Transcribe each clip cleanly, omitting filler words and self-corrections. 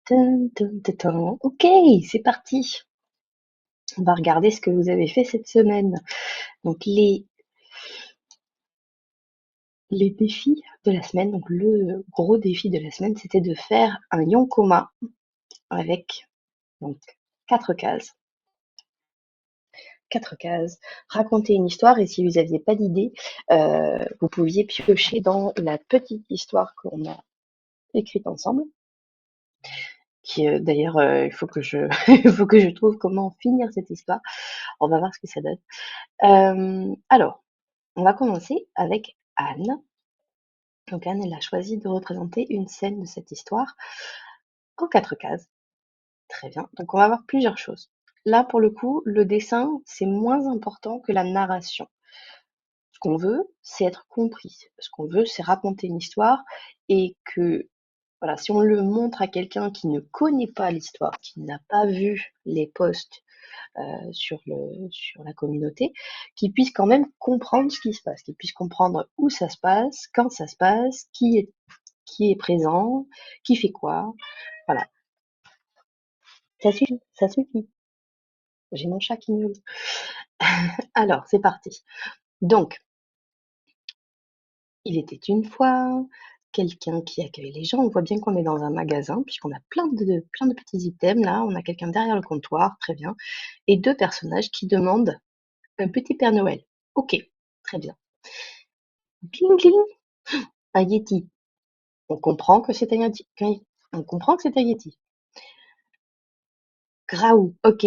Tin, tin, tin, tin. Ok, c'est parti. On va regarder ce que vous avez fait cette semaine. Donc les défis de la semaine. Donc le gros défi de la semaine, c'était de faire un yonkoma avec donc quatre cases. Quatre cases, raconter une histoire et si vous n'aviez pas d'idée, vous pouviez piocher dans la petite histoire qu'on a écrite ensemble. Qui d'ailleurs, il faut que je il faut que je trouve comment finir cette histoire. On va voir ce que ça donne. Alors, on va commencer avec Anne. Donc Anne, elle a choisi de représenter une scène de cette histoire en quatre cases. Très bien. Donc on va voir plusieurs choses. Là, pour le coup, le dessin, c'est moins important que la narration. Ce qu'on veut, c'est être compris. Ce qu'on veut, c'est raconter une histoire et que, voilà, si on le montre à quelqu'un qui ne connaît pas l'histoire, qui n'a pas vu les posts sur la communauté, qui puisse quand même comprendre ce qui se passe, qui puisse comprendre où ça se passe, quand ça se passe, qui est présent, qui fait quoi. Voilà, ça suffit, ça suffit. J'ai mon chat qui miaule. Alors, c'est parti. Donc, il était une fois quelqu'un qui accueille les gens. On voit bien qu'on est dans un magasin, puisqu'on a plein de petits items là. On a quelqu'un derrière le comptoir, très bien. Et deux personnages qui demandent un petit Père Noël. Ok, très bien. Bling bling, un Yeti. On comprend que c'est un Yeti. On comprend que c'est un Yeti. Graou, ok.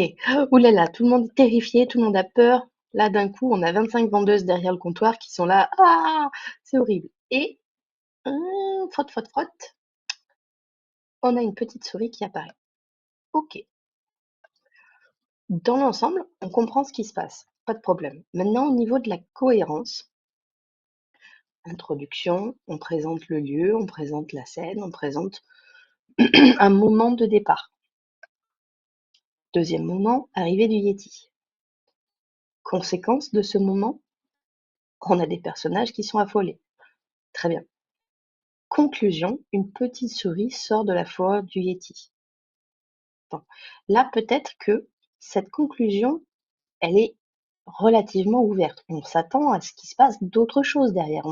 Ouh là là, tout le monde est terrifié, tout le monde a peur. Là, d'un coup, on a 25 vendeuses derrière le comptoir qui sont là. Ah, c'est horrible. Et, frotte, frotte, frotte, on a une petite souris qui apparaît. Ok. Dans l'ensemble, on comprend ce qui se passe. Pas de problème. Maintenant, au niveau de la cohérence, introduction, on présente le lieu, on présente la scène, on présente un moment de départ. Deuxième moment, arrivée du Yeti. Conséquence de ce moment, on a des personnages qui sont affolés. Très bien. Conclusion, une petite souris sort de la forêt du Yéti. Bon. Là, peut-être que cette conclusion, elle est relativement ouverte. On s'attend à ce qu'il se passe d'autres choses derrière.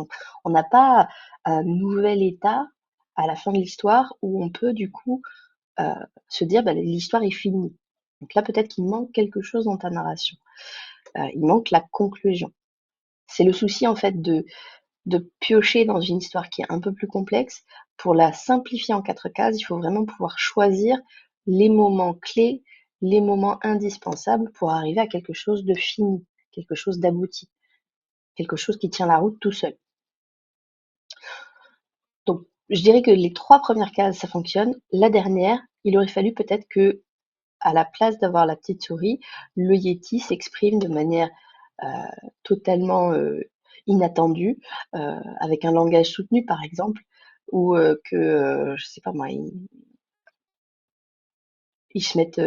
On n'a pas un nouvel état à la fin de l'histoire où on peut du coup euh, se dire bah, l'histoire est finie. Donc là, peut-être qu'il manque quelque chose dans ta narration. Il manque la conclusion. C'est le souci en fait de piocher dans une histoire qui est un peu plus complexe. Pour la simplifier en quatre cases, il faut vraiment pouvoir choisir les moments clés, les moments indispensables pour arriver à quelque chose de fini, quelque chose d'abouti, quelque chose qui tient la route tout seul. Donc, je dirais que les trois premières cases, ça fonctionne. La dernière, il aurait fallu peut-être que, à la place d'avoir la petite souris, le Yeti s'exprime de manière euh, totalement inattendue, avec un langage soutenu par exemple, ou que, je sais pas moi, il se mette,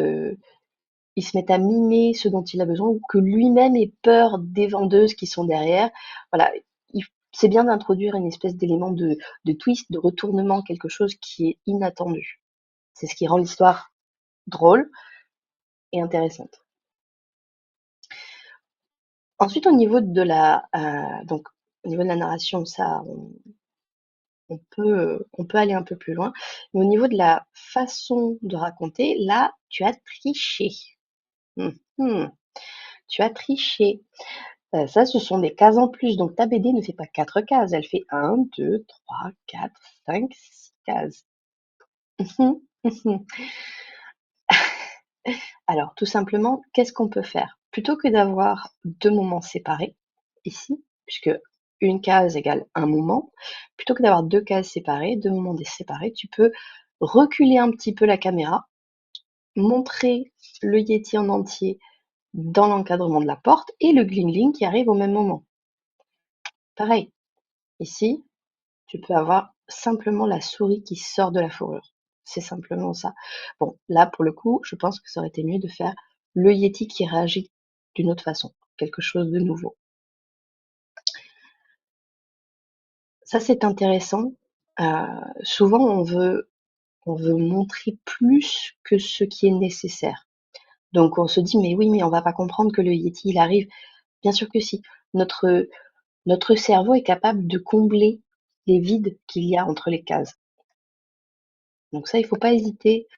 il se mette à mimer ce dont il a besoin, ou que lui-même ait peur des vendeuses qui sont derrière. Voilà, c'est bien d'introduire une espèce d'élément de twist, de retournement, quelque chose qui est inattendu. C'est ce qui rend l'histoire drôle et intéressante. Ensuite, donc, au niveau de la narration, ça, on peut aller un peu plus loin. Mais au niveau de la façon de raconter, là, tu as triché. Mhm. Tu as triché. Ça, ce sont des cases en plus. Donc, ta BD ne fait pas quatre cases. Elle fait un, 2, 3, 4, 5, 6 cases. Mhm, mhm. Alors, tout simplement, qu'est-ce qu'on peut faire? Plutôt que d'avoir deux moments séparés, ici, puisque une case égale un moment, plutôt que d'avoir deux cases séparées, deux moments séparés, tu peux reculer un petit peu la caméra, montrer le Yeti en entier dans l'encadrement de la porte et le gling-gling qui arrive au même moment. Pareil, ici, tu peux avoir simplement la souris qui sort de la fourrure. C'est simplement ça. Bon, là, pour le coup, je pense que ça aurait été mieux de faire le Yeti qui réagit d'une autre façon, quelque chose de nouveau. Ça, c'est intéressant. Souvent, on veut on veut montrer plus que ce qui est nécessaire. Donc on se dit: «Mais oui, mais on va pas comprendre que le yéti, il arrive». Bien sûr que si. Notre notre cerveau est capable de combler les vides qu'il y a entre les cases. Donc ça, il faut pas hésiter,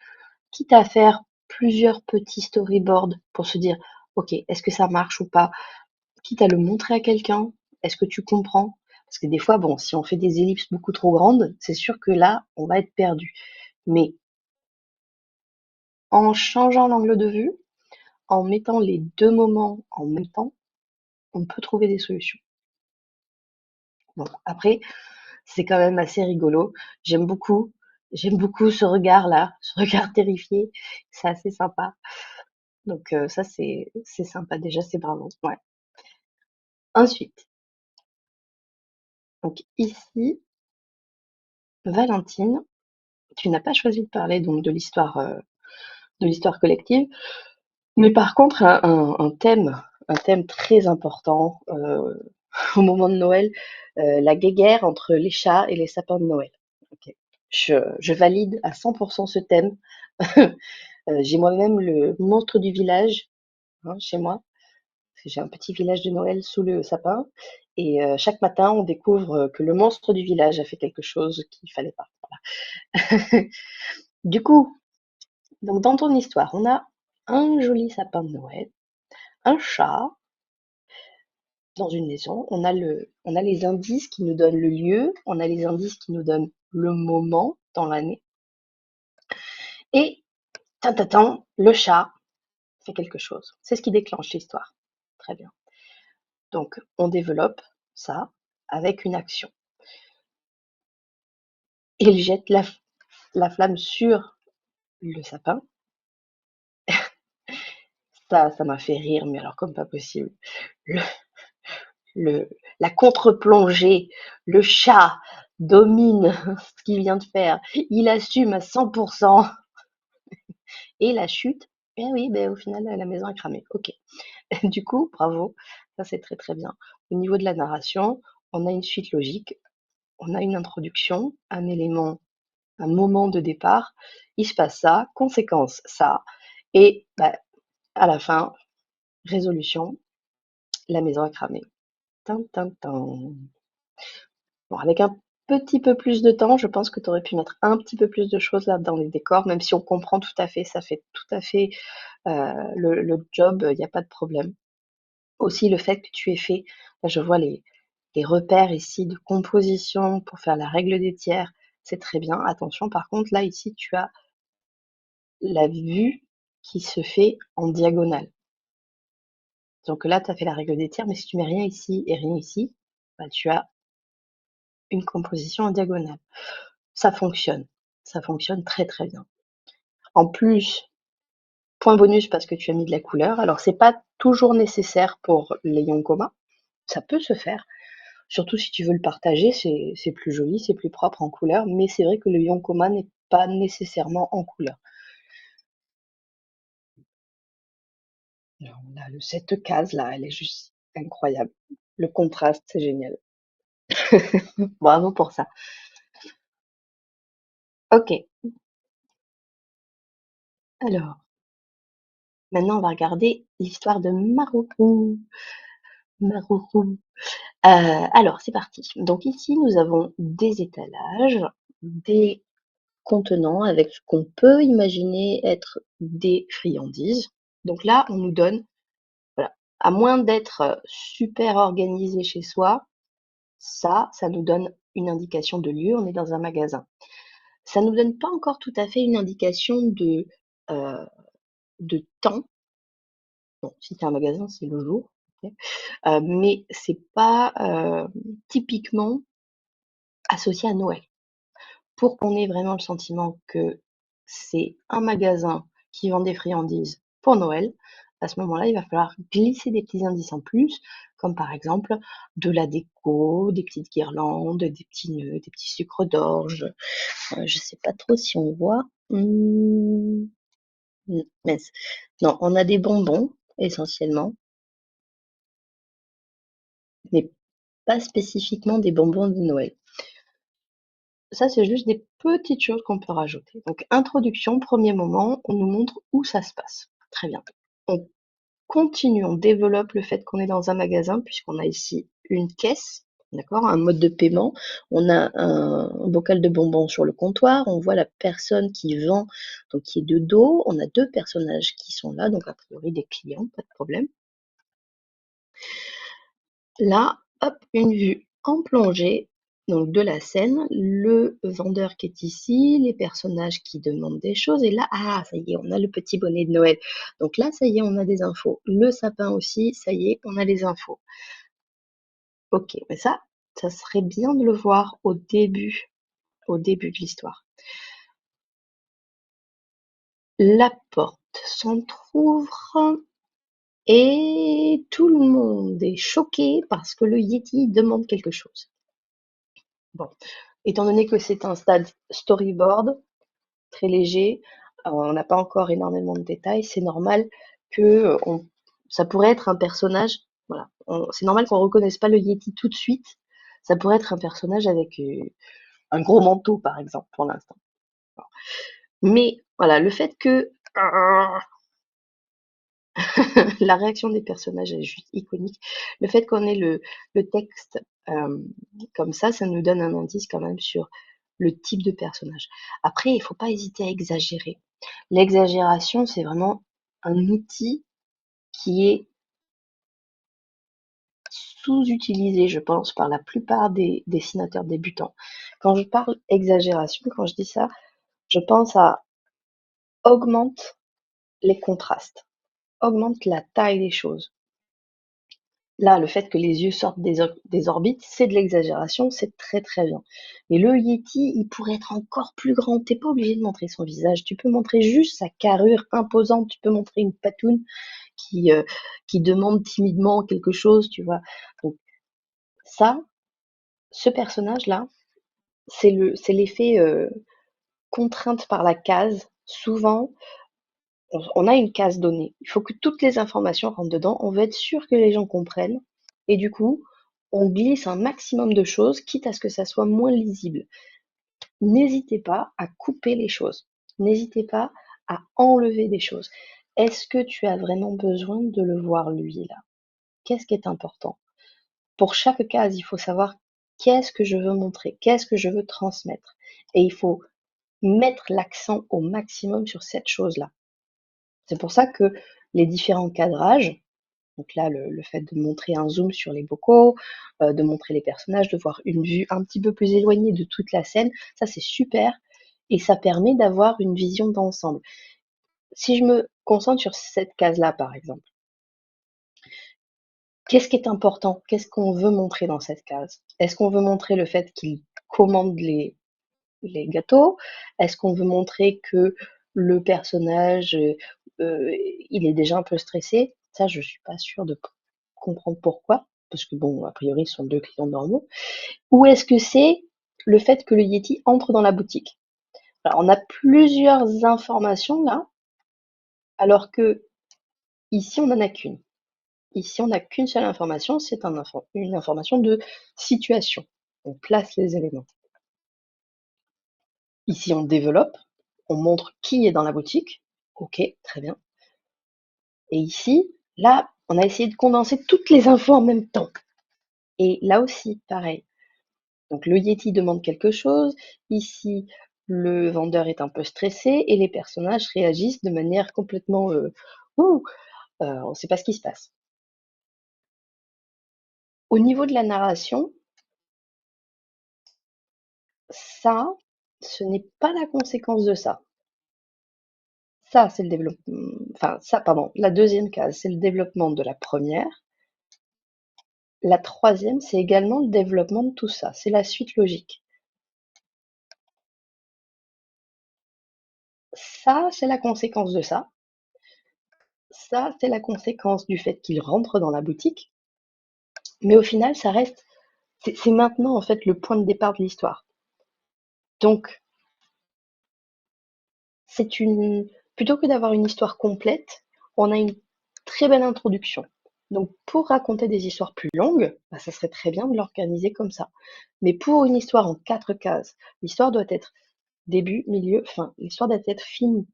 quitte à faire plusieurs petits storyboards pour se dire: «OK, est-ce que ça marche ou pas?» Quitte à le montrer à quelqu'un, est-ce que tu comprends? Parce que des fois, bon, si on fait des ellipses beaucoup trop grandes, c'est sûr que là, on va être perdu. Mais en changeant l'angle de vue, en mettant les 2 moments en même temps, on peut trouver des solutions. Bon, après, c'est quand même assez rigolo. J'aime beaucoup j'aime beaucoup ce regard-là, ce regard terrifié, c'est assez sympa. Donc ça, c'est sympa déjà, c'est bravo, ouais. Ensuite, donc ici, Valentine, tu n'as pas choisi de parler donc de l'histoire collective, mais par contre un thème très important, au moment de Noël, la guéguerre entre les chats et les sapins de Noël. OK. Je valide à 100 ce thème. J'ai moi-même le monstre du village, hein, chez moi, parce que j'ai un petit village de Noël sous le sapin et chaque matin, on découvre, que le monstre du village a fait quelque chose qu'il fallait pas. Du coup, donc dans ton histoire, on a un joli sapin de Noël, un chat dans une maison, on a les indices qui nous donnent le lieu, on a les indices qui nous donnent le moment dans l'année et tin le chat fait quelque chose. C'est ce qui déclenche l'histoire. Très bien. Donc on développe ça avec une action. Il jette la flamme sur le sapin. Ça m'a fait rire, mais alors comme pas possible. Le le la contre-plongée, le chat domine ce qu'il vient de faire, il assume à 100 et la chute, eh oui, beh, au final, la maison est cramée. OK. Du coup, bravo, ça c'est très, très bien. Au niveau de la narration, on a une suite logique, on a une introduction, un élément, un moment de départ, il se passe ça, conséquence ça et bah, à la fin, résolution, la maison est cramée. Tin tin tin. Bon, avec un petit peu plus de temps, je pense que tu aurais pu mettre un petit peu plus de choses là dans les décors, même si on comprend tout à fait, ça fait tout à fait, le job, il y a pas de problème. Aussi le fait que tu aies fait, là je vois les repères ici de composition pour faire la règle des tiers, c'est très bien. Attention par contre, là ici tu as la vue qui se fait en diagonale. Donc là, tu as fait la règle des tiers, mais si tu mets rien ici et rien ici, bah, tu as une composition en diagonale. Ça fonctionne très, très bien. En plus, point bonus parce que tu as mis de la couleur. Alors c'est pas toujours nécessaire pour les Yonkoma, ça peut se faire, surtout si tu veux le partager, c'est plus joli, c'est plus propre en couleur, mais c'est vrai que le Yonkoma n'est pas nécessairement en couleur. Alors on a cette case là, elle est juste incroyable. Le contraste, c'est génial. Bravo pour ça. OK, alors maintenant on va regarder l'histoire de Marourou. Marourou. Alors c'est parti. Donc ici nous avons des étalages, des contenants avec ce qu'on peut imaginer être des friandises. Donc là, on nous donne, voilà, à moins d'être, super organisé chez soi, ça nous donne une indication de lieu, on est dans un magasin. Ça nous donne pas encore tout à fait une indication heu, de temps. Bon, si c'est un magasin, c'est le jour, OK, mais c'est pas, typiquement associé à Noël. Pour qu'on ait vraiment le sentiment que c'est un magasin qui vend des friandises pour Noël, à ce moment-là, il va falloir glisser des petits indices en plus, comme par exemple de la déco, des petites guirlandes, des petits nœuds, des petits sucres d'orge. Je sais pas trop si on voit. Mince. Non, on a des bonbons essentiellement, mais pas spécifiquement des bonbons de Noël. ça, c'est juste des petites choses qu'on peut rajouter. Donc, introduction, premier moment, on nous montre où ça se passe. Très bien. On continue, on développe le fait qu'on est dans un magasin, puisqu'on a ici une caisse, d'accord, un mode de paiement. On a un bocal de bonbons sur le comptoir. On voit la personne qui vend, donc qui est de dos. On a deux personnages qui sont là, donc a priori des clients, pas de problème. Là, hop, une vue en plongée, donc de la scène, le vendeur qui est ici, les personnages qui demandent des choses, et là, ah, ça y est, on a le petit bonnet de Noël. Donc là, ça y est, on a des infos. Le sapin aussi, ça y est, on a les infos. Ok, mais ça serait bien de le voir au début de l'histoire. La porte s'entrouvre et tout le monde est choqué parce que le Yeti demande quelque chose. Bon, étant donné que c'est un stade storyboard, très léger, on n'a pas encore énormément de détails, c'est normal que ça pourrait être un personnage, voilà, c'est normal qu'on reconnaisse pas le Yeti tout de suite. Ça pourrait être un personnage avec un gros manteau, par exemple, pour l'instant. Mais voilà, le fait que la réaction des personnages est juste iconique. Le fait qu'on ait le texte comme ça nous donne un indice quand même sur le type de personnage. Après, il faut pas hésiter à exagérer. L'exagération, c'est vraiment un outil qui est sous-utilisé, je pense, par la plupart des dessinateurs débutants. Quand je parle exagération, quand je dis ça, je pense à augmente les contrastes, augmente la taille des choses. Là, le fait que les yeux sortent des orbites, c'est de l'exagération, c'est très très bien. Mais le Yeti, il pourrait être encore plus grand. T'es pas obligé de montrer son visage, tu peux montrer juste sa carrure imposante, tu peux montrer une patoune qui, euh, qui demande timidement quelque chose, tu vois. Donc ça, ce personnage-là, c'est l'effet contrainte par la case. Souvent, on a une case donnée. Il faut que toutes les informations rentrent dedans. On veut être sûr que les gens comprennent. Et du coup, on glisse un maximum de choses, quitte à ce que ça soit moins lisible. N'hésitez pas à couper les choses. N'hésitez pas à enlever des choses. Est-ce que tu as vraiment besoin de le voir lui là? Qu'est-ce qui est important? Pour chaque case, il faut savoir qu'est-ce que je veux montrer, qu'est-ce que je veux transmettre. Et il faut mettre l'accent au maximum sur cette chose-là. C'est pour ça que les différents cadrages, donc là, le fait de montrer un zoom sur les bocaux, de montrer les personnages, de voir une vue un petit peu plus éloignée de toute la scène, ça c'est super et ça permet d'avoir une vision d'ensemble. Si je me concentre sur cette case-là, par exemple, qu'est-ce qui est important? Qu'est-ce qu'on veut montrer dans cette case? Est-ce qu'on veut montrer le fait qu'il commande les gâteaux? Est-ce qu'on veut montrer que le personnage, il est déjà un peu stressé? Ça, je suis pas sûre de comprendre pourquoi, parce que bon, a priori, ce sont 2 clients normaux. Ou est-ce que c'est le fait que le Yeti entre dans la boutique? Alors, on a plusieurs informations là, alors que ici, on n'en a qu'une. Ici, on n'a qu'une seule information, c'est une information de situation. On place les éléments. Ici, on développe, on montre qui est dans la boutique. Ok, très bien. Et ici, là, on a essayé de condenser toutes les infos en même temps. Et là aussi, pareil. Donc le Yeti demande quelque chose. Ici, le vendeur est un peu stressé et les personnages réagissent de manière complètement ouh, on ne sait pas ce qui se passe. Au niveau de la narration, ça, ce n'est pas la conséquence de ça. Ça, c'est le développement. Enfin, ça, pardon. La deuxième case, c'est le développement de la première. La troisième, c'est également le développement de tout ça. C'est la suite logique. Ça, c'est la conséquence de ça. Ça, c'est la conséquence du fait qu'il rentre dans la boutique. Mais au final, ça reste, c'est maintenant en fait le point de départ de l'histoire. Donc, plutôt que d'avoir une histoire complète, on a une très belle introduction. Donc pour raconter des histoires plus longues, bah, ça serait très bien de l'organiser comme ça. Mais pour une histoire en 4 cases, l'histoire doit être début, milieu, fin. L'histoire doit être finie.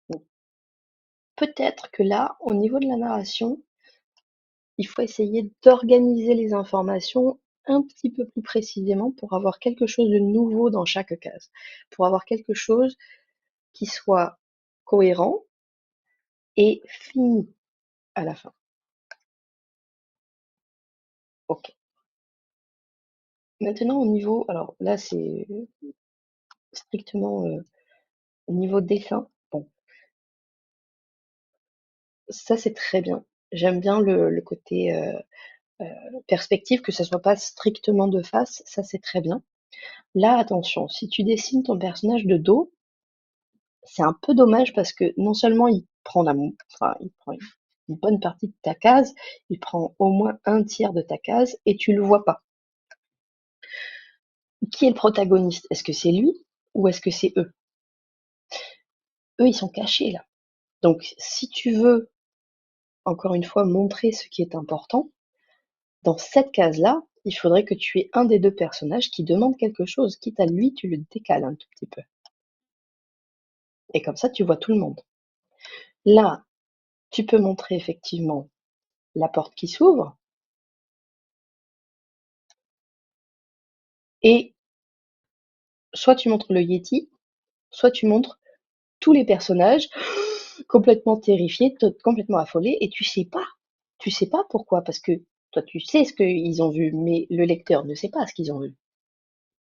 Donc peut-être que là, au niveau de la narration, il faut essayer d'organiser les informations un petit peu plus précisément pour avoir quelque chose de nouveau dans chaque case, pour avoir quelque chose qui soit cohérent et fini à la fin. Ok. Maintenant au niveau, alors là c'est strictement au niveau dessin. Bon, ça c'est très bien. J'aime bien le côté perspective, que ça soit pas strictement de face, ça c'est très bien. Là, attention, si tu dessines ton personnage de dos, c'est un peu dommage parce que non seulement il prend enfin, il prend une bonne partie de ta case, il prend au moins un tiers de ta case et tu le vois pas. Qui est le protagoniste? Est-ce que c'est lui ou est-ce que c'est eux? Eux, ils sont cachés là. Donc, si tu veux, encore une fois, montrer ce qui est important, dans cette case-là, il faudrait que tu aies un des deux personnages qui demande quelque chose, quitte à lui, tu le décales un tout petit peu. Et comme ça, tu vois tout le monde. Là, tu peux montrer effectivement la porte qui s'ouvre et soit tu montres le Yeti, soit tu montres tous les personnages complètement terrifiés, complètement affolés, et tu sais pas. Tu sais pas pourquoi, parce que toi, tu sais ce qu'ils ont vu, mais le lecteur ne sait pas ce qu'ils ont vu.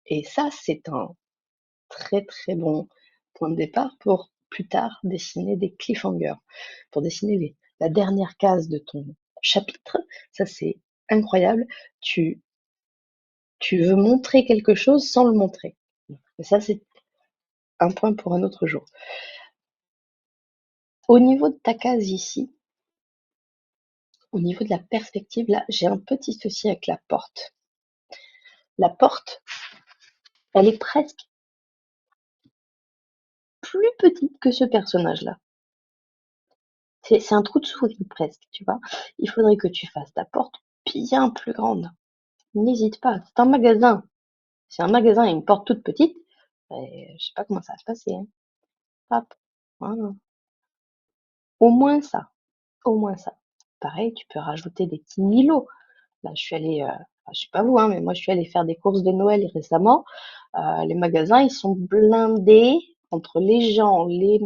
Et ça, c'est un très très bon point de départ pour plus tard dessiner des cliffhangers, pour dessiner la dernière case de ton chapitre. Ça, c'est incroyable. Tu, tu veux montrer quelque chose sans le montrer. Et ça, c'est un point pour un autre jour. Au niveau de ta case ici, au niveau de la perspective, là, j'ai un petit souci avec la porte. La porte, elle est presque plus petite que ce personnage-là. C'est un trou de souris presque, tu vois. Il faudrait que tu fasses ta porte bien plus grande. N'hésite pas, c'est un magasin. Si un magasin a une porte toute petite, je sais pas comment ça va se passer, hein. Hop, voilà. Au moins ça, au moins ça. Pareil, tu peux rajouter des petits Milo. Là, je suis allée, enfin, je sais pas vous, hein, mais moi, je suis allée faire des courses de Noël récemment. Les magasins, ils sont blindés entre les gens, les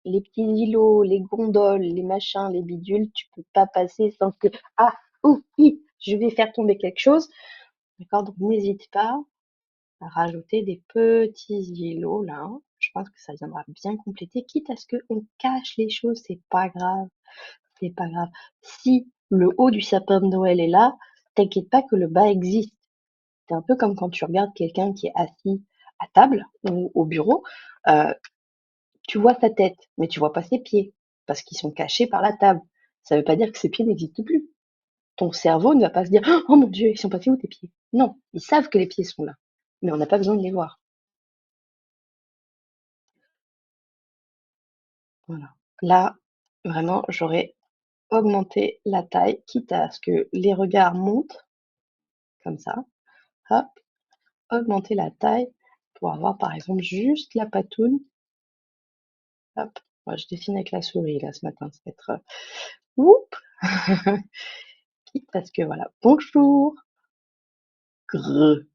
petits îlots, les gondoles, les machins, les bidules. Tu peux pas passer sans que, ah, ouh, je vais faire tomber quelque chose. D'accord? Donc, n'hésite pas à rajouter des petits îlots là. Je pense que ça viendra bien compléter, quitte à ce qu'on cache les choses, c'est pas grave, c'est pas grave. Si le haut du sapin de Noël est là, t'inquiète pas que le bas existe. C'est un peu comme quand tu regardes quelqu'un qui est assis à table ou au bureau, euh, tu vois sa tête, mais tu vois pas ses pieds, parce qu'ils sont cachés par la table. Ça veut pas dire que ses pieds n'existent plus. Ton cerveau ne va pas se dire oh mon Dieu, ils sont passés où tes pieds? Non, ils savent que les pieds sont là, mais on n'a pas besoin de les voir. Voilà. Là, vraiment, j'aurais augmenté la taille, quitte à ce que les regards montent, comme ça. Hop, augmenter la taille pour avoir par exemple juste la patoune. Hop, moi, je dessine avec la souris là ce matin, ça va être oup, quitte à ce que voilà. Bonjour. Grrr.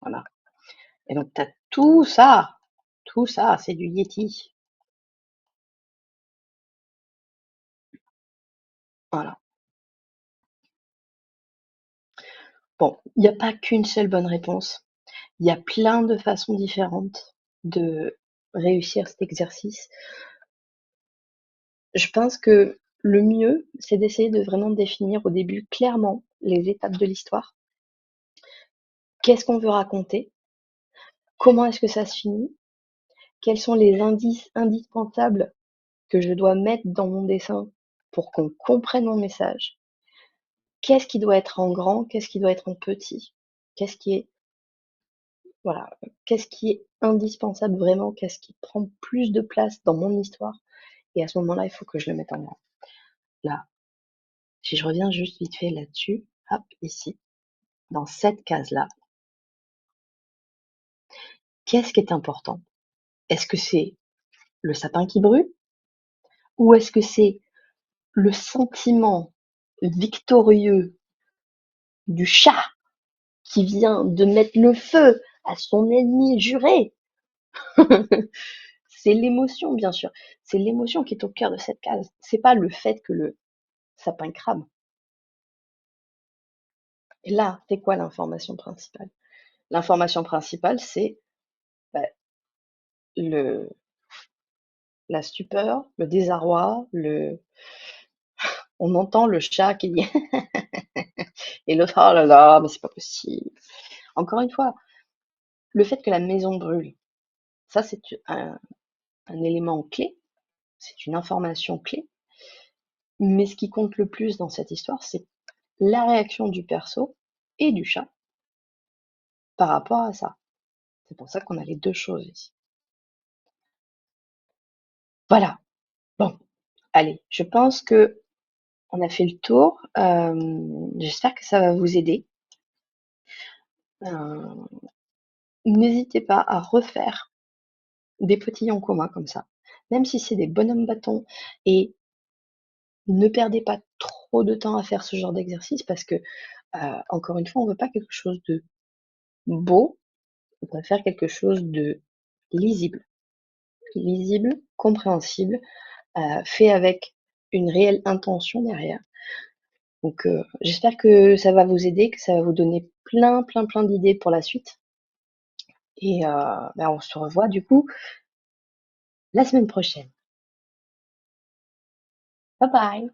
Voilà. Et donc t'as tout ça, c'est du Yeti. Voilà. Bon, il n'y a pas qu'une seule bonne réponse. Il y a plein de façons différentes de réussir cet exercice. Je pense que le mieux, c'est d'essayer de vraiment définir au début clairement les étapes de l'histoire. Qu'est-ce qu'on veut raconter? Comment est-ce que ça se finit? Quels sont les indices indispensables que je dois mettre dans mon dessin pour qu'on comprenne mon message? Qu'est-ce qui doit être en grand? Qu'est-ce qui doit être en petit? Qu'est-ce qui est Voilà, qu'est-ce qui est indispensable vraiment? Qu'est-ce qui prend plus de place dans mon histoire? Et à ce moment-là, il faut que je le mette en avant. Là, si je reviens juste vite fait là-dessus, hop, ici, dans cette case-là, qu'est-ce qui est important? Est-ce que c'est le sapin qui brûle? Ou est-ce que c'est le sentiment victorieux du chat qui vient de mettre le feu à son ennemi juré? C'est l'émotion, bien sûr. C'est l'émotion qui est au cœur de cette case. C'est pas le fait que le sapin crame. Et là, c'est quoi l'information principale? L'information principale, c'est bah, le, la stupeur, le désarroi, on entend le chat qui dit et l'autre, oh là là, mais c'est pas possible. Encore une fois, le fait que la maison brûle, ça c'est un élément clé, c'est une information clé, mais ce qui compte le plus dans cette histoire, c'est la réaction du perso et du chat par rapport à ça. C'est pour ça qu'on a les deux choses ici. Voilà. Bon, allez, je pense que on a fait le tour. J'espère que ça va vous aider. Euh, N'hésitez pas à refaire des petits en commun comme ça, même si c'est des bonhommes bâtons, et ne perdez pas trop de temps à faire ce genre d'exercice parce que, encore une fois, on veut pas quelque chose de beau, on préfère quelque chose de lisible. Lisible, compréhensible, fait avec une réelle intention derrière. Donc, j'espère que ça va vous aider, que ça va vous donner plein, plein, plein d'idées pour la suite. Et on se revoit du coup la semaine prochaine. Bye bye.